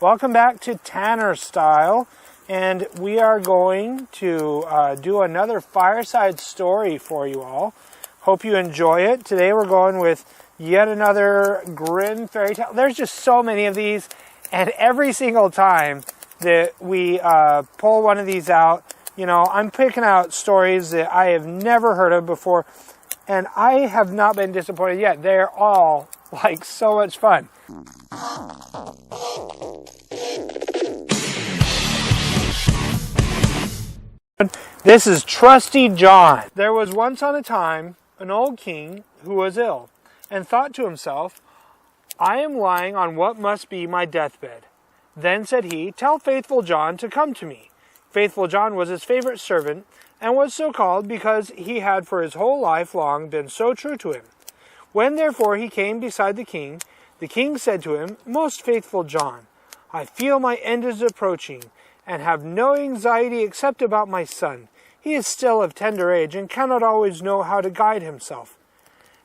Welcome back to Tanner Style, and we are going to do another Fireside story for you all. Hope you enjoy it. Today we're going with yet another Grimm fairy tale. There's just so many of these, and every single time that we pull one of these out, you know, I'm picking out stories that I have never heard of before, and I have not been disappointed yet. They're all like so much fun. This is Trusty John. There was once on a time an old king who was ill, and thought to himself, I am lying on what must be my deathbed. Then said he, tell Faithful John to come to me. Faithful John was his favorite servant, and was so called because he had for his whole life long been so true to him. When therefore he came beside the king said to him, Most faithful John, I feel my end is approaching, and have no anxiety except about my son. He is still of tender age, and cannot always know how to guide himself.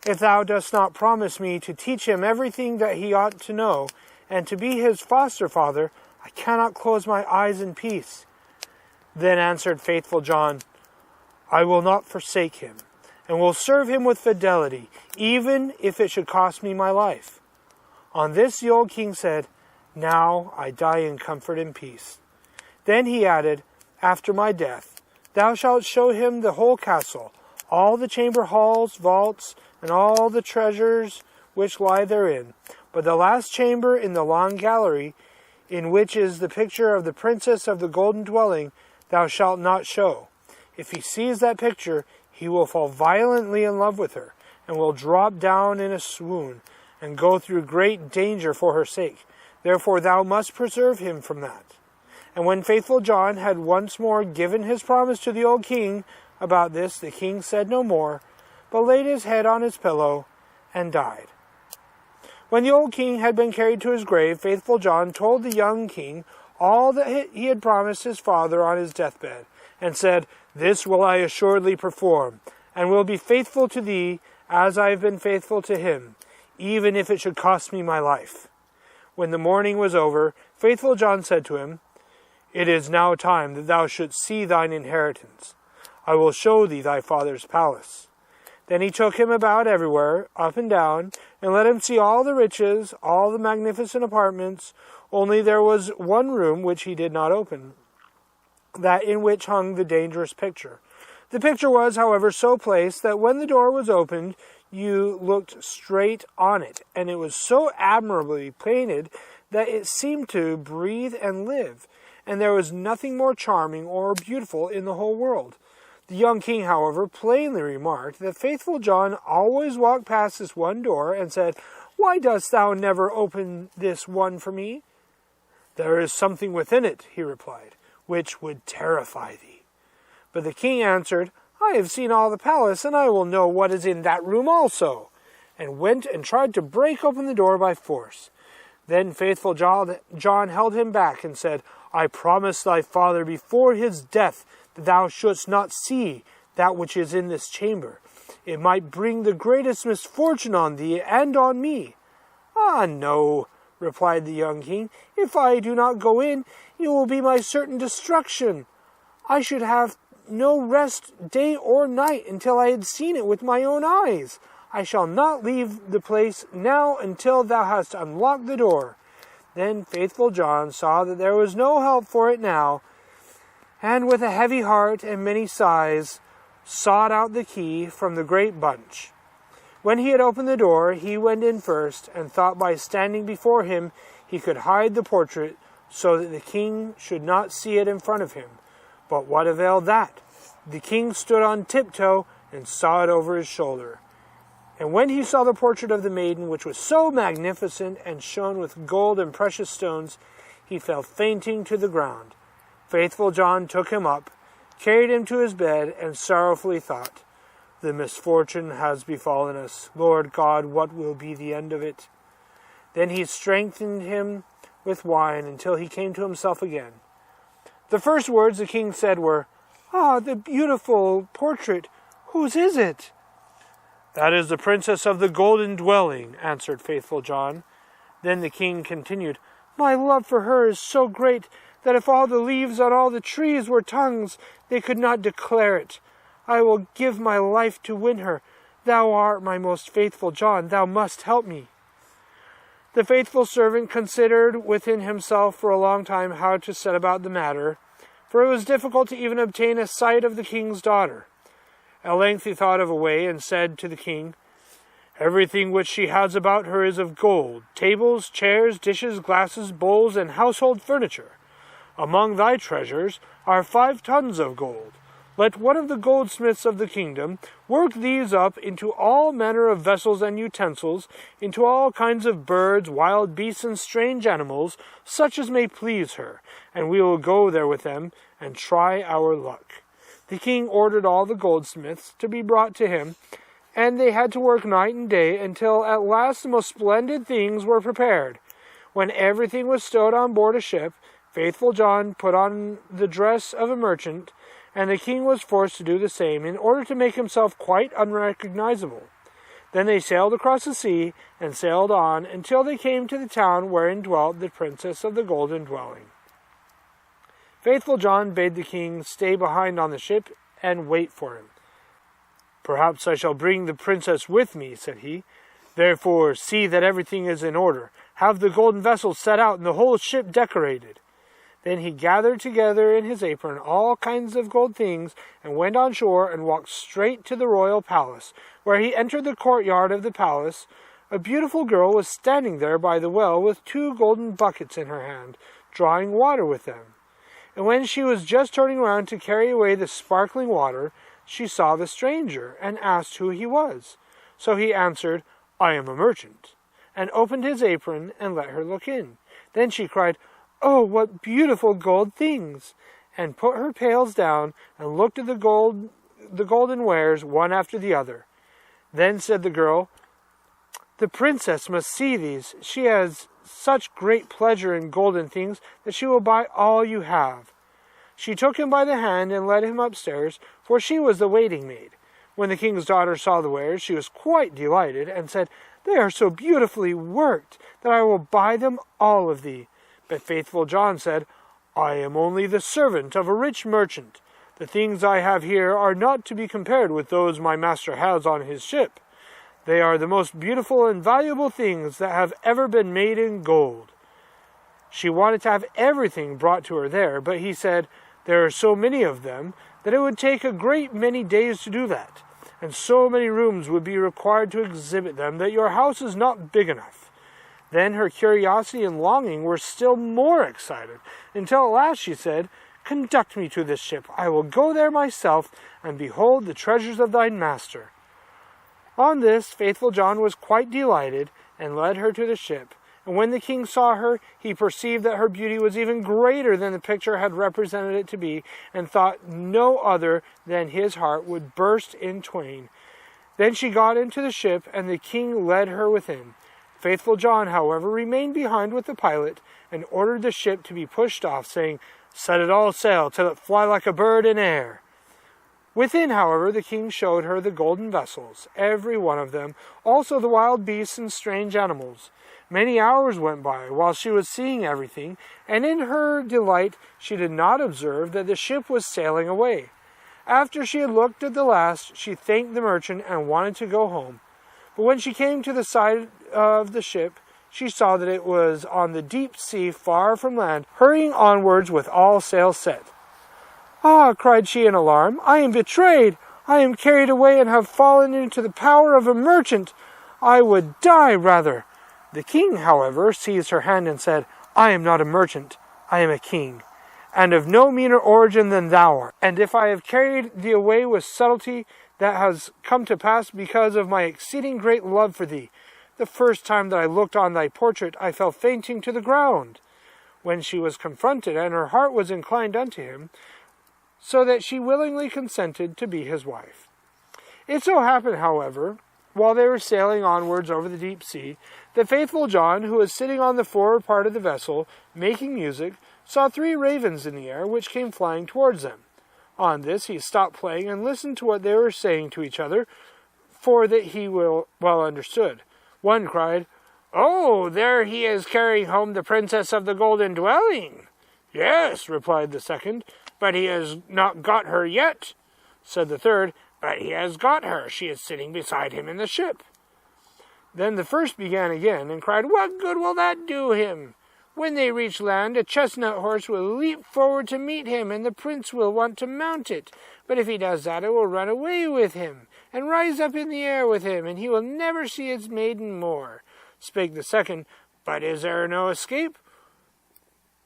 If thou dost not promise me to teach him everything that he ought to know, and to be his foster father, I cannot close my eyes in peace. Then answered Faithful John, I will not forsake him, and will serve him with fidelity, even if it should cost me my life. On this the old king said, Now I die in comfort and peace. Then he added, After my death, thou shalt show him the whole castle, all the chamber halls, vaults, and all the treasures which lie therein. But the last chamber in the long gallery, in which is the picture of the princess of the golden dwelling, thou shalt not show. If he sees that picture, he will fall violently in love with her, and will drop down in a swoon, and go through great danger for her sake. Therefore thou must preserve him from that. And when Faithful John had once more given his promise to the old king about this, the king said no more, but laid his head on his pillow and died. When the old king had been carried to his grave, Faithful John told the young king all that he had promised his father on his deathbed, and said, This will I assuredly perform, and will be faithful to thee as I have been faithful to him, even if it should cost me my life. When the mourning was over, Faithful John said to him, It is now time that thou shouldst see thine inheritance. I will show thee thy father's palace. Then he took him about everywhere, up and down, and let him see all the riches, all the magnificent apartments. Only there was one room which he did not open, that in which hung the dangerous picture. The picture was, however, so placed that when the door was opened, you looked straight on it, and it was so admirably painted that it seemed to breathe and live, and there was nothing more charming or beautiful in the whole world. The young king, however, plainly remarked that Faithful John always walked past this one door, and said, Why dost thou never open this one for me? There is something within it, he replied, which would terrify thee. But the king answered, I have seen all the palace, and I will know what is in that room also, and went and tried to break open the door by force. Then Faithful John held him back, and said, I promised thy father before his death that thou shouldst not see that which is in this chamber. It might bring the greatest misfortune on thee and on me. Ah, no, replied the young king. If I do not go in, it will be my certain destruction. I should have no rest day or night until I had seen it with my own eyes. I shall not leave the place now until thou hast unlocked the door. Then Faithful John saw that there was no help for it now, and with a heavy heart and many sighs, sought out the key from the great bunch. When he had opened the door, he went in first, and thought by standing before him he could hide the portrait, so that the king should not see it in front of him. But what availed that? The king stood on tiptoe, and saw it over his shoulder. And when he saw the portrait of the maiden, which was so magnificent, and shone with gold and precious stones, he fell fainting to the ground. Faithful John took him up, carried him to his bed, and sorrowfully thought, The misfortune has befallen us. Lord God, what will be the end of it? Then he strengthened him with wine until he came to himself again. The first words the king said were, Ah, the beautiful portrait! Whose is it? That is the princess of the golden dwelling, answered Faithful John. Then the king continued, My love for her is so great that if all the leaves on all the trees were tongues, they could not declare it. I will give my life to win her. Thou art my most faithful John. Thou must help me." The faithful servant considered within himself for a long time how to set about the matter, for it was difficult to even obtain a sight of the king's daughter. At length he thought of a way, and said to the king, "Everything which she has about her is of gold, tables, chairs, dishes, glasses, bowls, and household furniture. Among thy treasures are 5 tons of gold. Let one of the goldsmiths of the kingdom work these up into all manner of vessels and utensils, into all kinds of birds, wild beasts, and strange animals, such as may please her, and we will go there with them and try our luck." The king ordered all the goldsmiths to be brought to him, and they had to work night and day until at last the most splendid things were prepared. When everything was stowed on board a ship, faithful John put on the dress of a merchant, and the king was forced to do the same in order to make himself quite unrecognizable. Then they sailed across the sea and sailed on until they came to the town wherein dwelt the princess of the golden dwelling. Faithful John bade the king stay behind on the ship and wait for him. "Perhaps I shall bring the princess with me," said he. "Therefore see that everything is in order. Have the golden vessels set out and the whole ship decorated." Then he gathered together in his apron all kinds of gold things, and went on shore and walked straight to the royal palace. Where he entered the courtyard of the palace, a beautiful girl was standing there by the well with 2 golden buckets in her hand, drawing water with them. And when she was just turning round to carry away the sparkling water, she saw the stranger, and asked who he was. So he answered, "I am a merchant," and opened his apron and let her look in. Then she cried, "Oh, what beautiful gold things!" and put her pails down and looked at the golden wares one after the other. Then said the girl, "The princess must see these. She has such great pleasure in golden things that she will buy all you have." She took him by the hand and led him upstairs, for she was the waiting maid. When the king's daughter saw the wares, she was quite delighted, and said, "They are so beautifully worked that I will buy them all of thee." But faithful John said, "I am only the servant of a rich merchant. The things I have here are not to be compared with those my master has on his ship. They are the most beautiful and valuable things that have ever been made in gold." She wanted to have everything brought to her there, but he said, "There are so many of them that it would take a great many days to do that, and so many rooms would be required to exhibit them that your house is not big enough." Then her curiosity and longing were still more excited, until at last she said, "Conduct me to this ship. I will go there myself, and behold the treasures of thine master." On this, faithful John was quite delighted, and led her to the ship. And when the king saw her, he perceived that her beauty was even greater than the picture had represented it to be, and thought no other than his heart would burst in twain. Then she got into the ship, and the king led her within. Faithful John, however, remained behind with the pilot, and ordered the ship to be pushed off, saying, "Set it all sail, till it fly like a bird in air." Within, however, the king showed her the golden vessels, every one of them, also the wild beasts and strange animals. Many hours went by while she was seeing everything, and in her delight she did not observe that the ship was sailing away. After she had looked at the last, she thanked the merchant and wanted to go home. But when she came to the side of the ship, she saw that it was on the deep sea far from land, hurrying onwards with all sails set. "Ah," cried she in alarm, "I am betrayed! I am carried away and have fallen into the power of a merchant! I would die rather!" The king, however, seized her hand and said, "I am not a merchant, I am a king, and of no meaner origin than thou art. And if I have carried thee away with subtlety, that has come to pass because of my exceeding great love for thee. The first time that I looked on thy portrait, I fell fainting to the ground." When she was confronted, and her heart was inclined unto him, so that she willingly consented to be his wife. It so happened, however, while they were sailing onwards over the deep sea, that faithful John, who was sitting on the forward part of the vessel, making music, saw 3 ravens in the air, which came flying towards them. On this he stopped playing and listened to what they were saying to each other, for that he well understood. One cried, "Oh, there he is carrying home the princess of the golden dwelling." "Yes," replied the second, "but he has not got her yet." Said the third, "But he has got her. She is sitting beside him in the ship." Then the first began again, and cried, "What good will that do him? When they reach land, a chestnut horse will leap forward to meet him, and the prince will want to mount it. But if he does that, it will run away with him, and rise up in the air with him, and he will never see its maiden more." Spake the second, "But is there no escape?"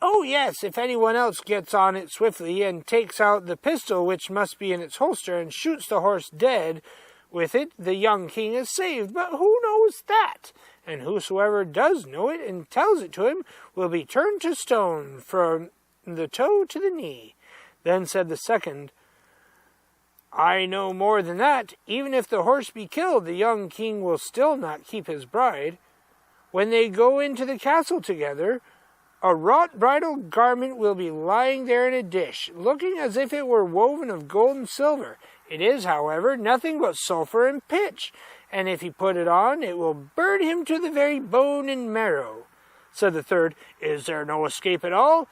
"Oh, yes, if anyone else gets on it swiftly, and takes out the pistol which must be in its holster, and shoots the horse dead with it, the young king is saved. But who knows that? And whosoever does know it, and tells it to him, will be turned to stone from the toe to the knee." Then said the second, "I know more than that. Even if the horse be killed, the young king will still not keep his bride. When they go into the castle together, a wrought bridal garment will be lying there in a dish, looking as if it were woven of gold and silver. It is, however, nothing but sulphur and pitch, and if he put it on, it will burn him to the very bone and marrow." Said the third, "Is there no escape at all?"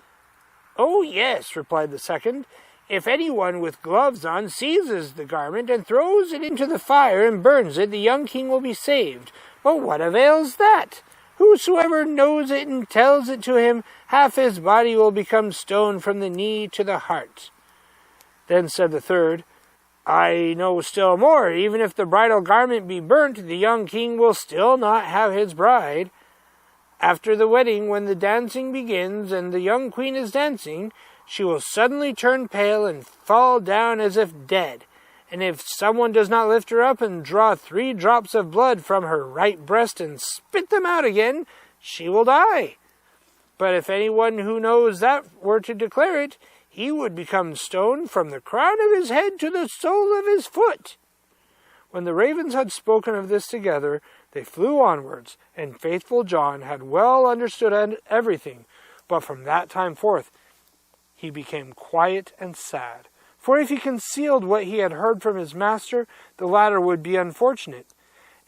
"Oh, yes," replied the second. "If anyone with gloves on seizes the garment and throws it into the fire and burns it, the young king will be saved. But what avails that? Whosoever knows it and tells it to him, half his body will become stone from the knee to the heart." Then said the third, "I know still more. Even if the bridal garment be burnt, the young king will still not have his bride. After the wedding, when the dancing begins and the young queen is dancing, she will suddenly turn pale and fall down as if dead. And if someone does not lift her up and draw 3 drops of blood from her right breast and spit them out again, she will die. But if anyone who knows that were to declare it, he would become stone from the crown of his head to the sole of his foot." When the ravens had spoken of this together, they flew onwards, and faithful John had well understood everything. But from that time forth he became quiet and sad. For if he concealed what he had heard from his master, the latter would be unfortunate.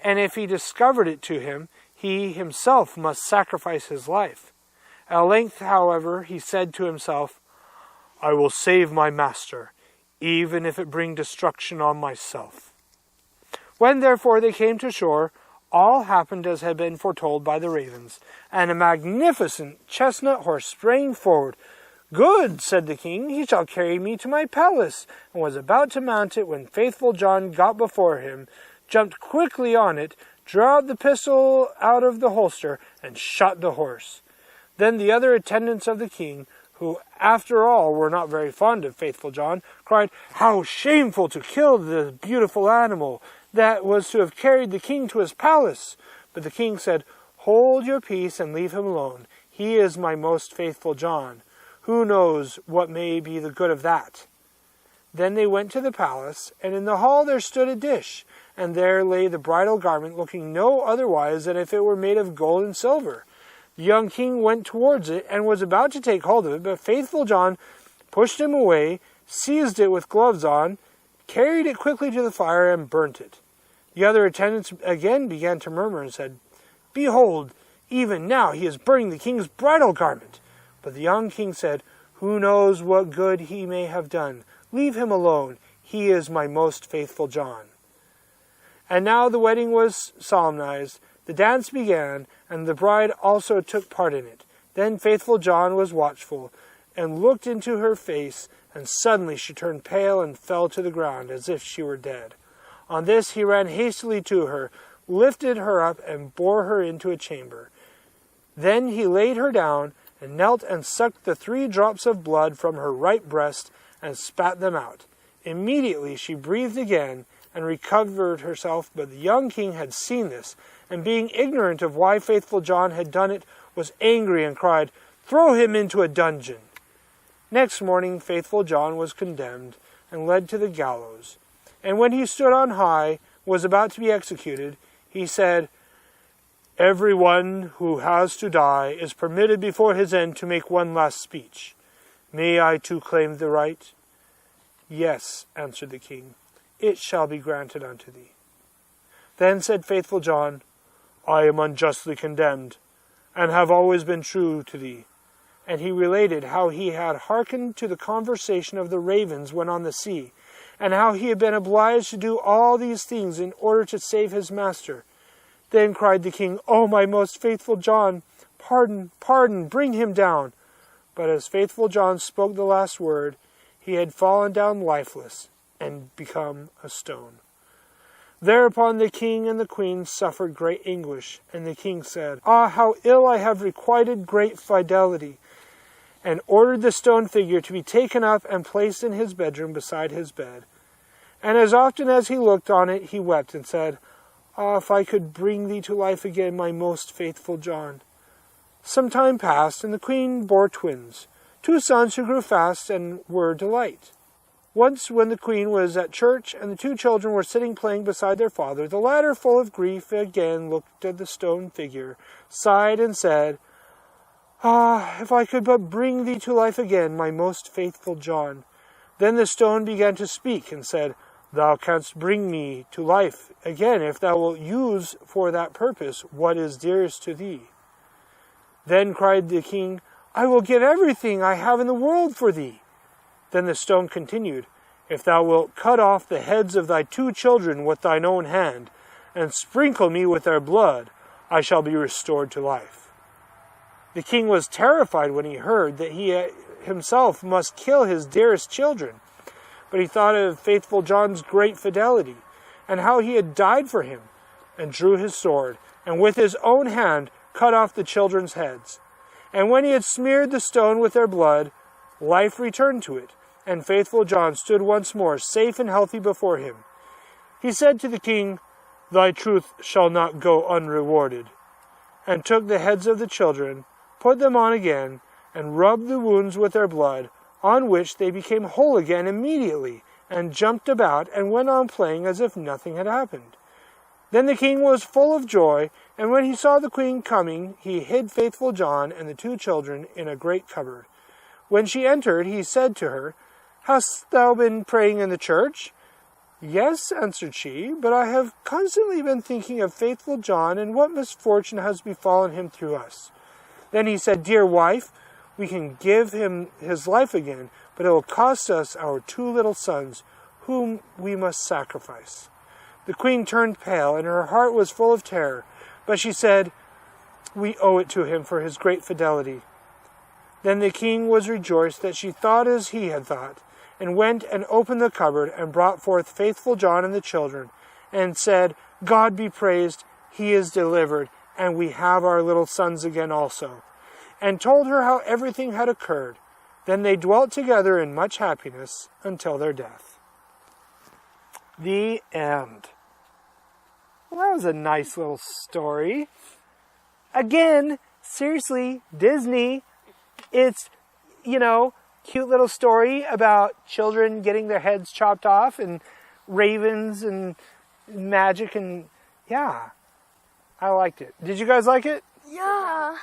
And if he discovered it to him, he himself must sacrifice his life. At length, however, he said to himself, "I will save my master, even if it bring destruction on myself." When therefore they came to shore, all happened as had been foretold by the ravens, and a magnificent chestnut horse sprang forward. "Good," said the king, "he shall carry me to my palace," and was about to mount it when faithful John got before him, jumped quickly on it, drew the pistol out of the holster, and shot the horse. Then the other attendants of the king, who after all were not very fond of faithful John, cried, "How shameful to kill the beautiful animal that was to have carried the king to his palace!" But the king said, "Hold your peace and leave him alone. He is my most faithful John. Who knows what may be the good of that?" Then they went to the palace, and in the hall there stood a dish, and there lay the bridal garment, looking no otherwise than if it were made of gold and silver. The young king went towards it, and was about to take hold of it, but faithful John pushed him away, seized it with gloves on, carried it quickly to the fire, and burnt it. The other attendants again began to murmur, and said, "Behold, even now he is burning the king's bridal garment." But the young king said, "Who knows what good he may have done? Leave him alone. He is my most faithful John." And now the wedding was solemnized. The dance began, and the bride also took part in it. Then faithful John was watchful, and looked into her face, and suddenly she turned pale and fell to the ground as if she were dead. On this he ran hastily to her, lifted her up, and bore her into a chamber. Then he laid her down, and knelt and sucked the 3 drops of blood from her right breast, and spat them out. Immediately she breathed again, and recovered herself, but the young king had seen this, and being ignorant of why faithful John had done it, was angry, and cried, "Throw him into a dungeon." Next morning faithful John was condemned, and led to the gallows. And when he stood on high, was about to be executed, he said, "Every one who has to die is permitted before his end to make one last speech. May I too claim the right?" "Yes," answered the king, "it shall be granted unto thee." Then said faithful John, I am unjustly condemned, and have always been true to thee. And he related how he had hearkened to the conversation of the ravens when on the sea, and how he had been obliged to do all these things in order to save his master. Then cried the king, O my most faithful John, pardon, pardon, bring him down. But as faithful John spoke the last word, he had fallen down lifeless and become a stone. Thereupon the king and the queen suffered great anguish, and the king said, Ah, how ill I have requited great fidelity, and ordered the stone figure to be taken up and placed in his bedroom beside his bed. And as often as he looked on it, he wept and said, Ah, if I could bring thee to life again, my most faithful John. Some time passed, and the queen bore twins, 2 sons who grew fast and were delight. Once, when the queen was at church, and the 2 children were sitting playing beside their father, the latter, full of grief, again looked at the stone figure, sighed, and said, Ah, if I could but bring thee to life again, my most faithful John. Then the stone began to speak, and said, Thou canst bring me to life again, if thou wilt use for that purpose what is dearest to thee. Then cried the king, I will give everything I have in the world for thee. Then the stone continued, If thou wilt cut off the heads of thy 2 children with thine own hand, and sprinkle me with their blood, I shall be restored to life. The king was terrified when he heard that he himself must kill his dearest children, but he thought of faithful John's great fidelity, and how he had died for him, and drew his sword, and with his own hand cut off the children's heads. And when he had smeared the stone with their blood, life returned to it, and faithful John stood once more safe and healthy before him. He said to the king, Thy truth shall not go unrewarded, and took the heads of the children, put them on again, and rubbed the wounds with their blood, on which they became whole again immediately, and jumped about, and went on playing as if nothing had happened. Then the king was full of joy, and when he saw the queen coming, he hid faithful John and the 2 children in a great cupboard. When she entered, he said to her, Hast thou been praying in the church? Yes, answered she, but I have constantly been thinking of faithful John, and what misfortune has befallen him through us. Then he said, Dear wife, we can give him his life again, but it will cost us our 2 little sons, whom we must sacrifice. The queen turned pale, and her heart was full of terror, but she said, We owe it to him for his great fidelity. Then the king was rejoiced that she thought as he had thought, and went and opened the cupboard, and brought forth faithful John and the children, and said, God be praised, he is delivered, and we have our little sons again also, and told her how everything had occurred. Then they dwelt together in much happiness until their death. The end. Well, that was a nice little story. Again, seriously, Disney, it's, cute little story about children getting their heads chopped off, and ravens and magic, and yeah, I liked it. Did you guys like it? Yeah.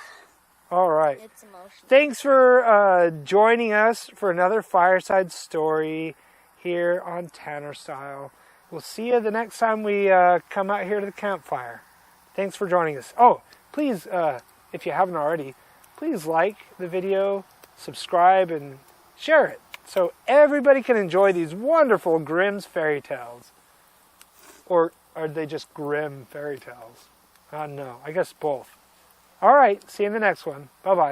All right. It's emotional. Thanks for joining us for another Fireside story here on Tanner Style. We'll see you the next time we come out here to the campfire. Thanks for joining us. Oh, please, if you haven't already, please like the video, subscribe, and share it so everybody can enjoy these wonderful Grimm's fairy tales. Or are they just Grimm fairy tales? I don't know. I guess both. All right. See you in the next one. Bye-bye.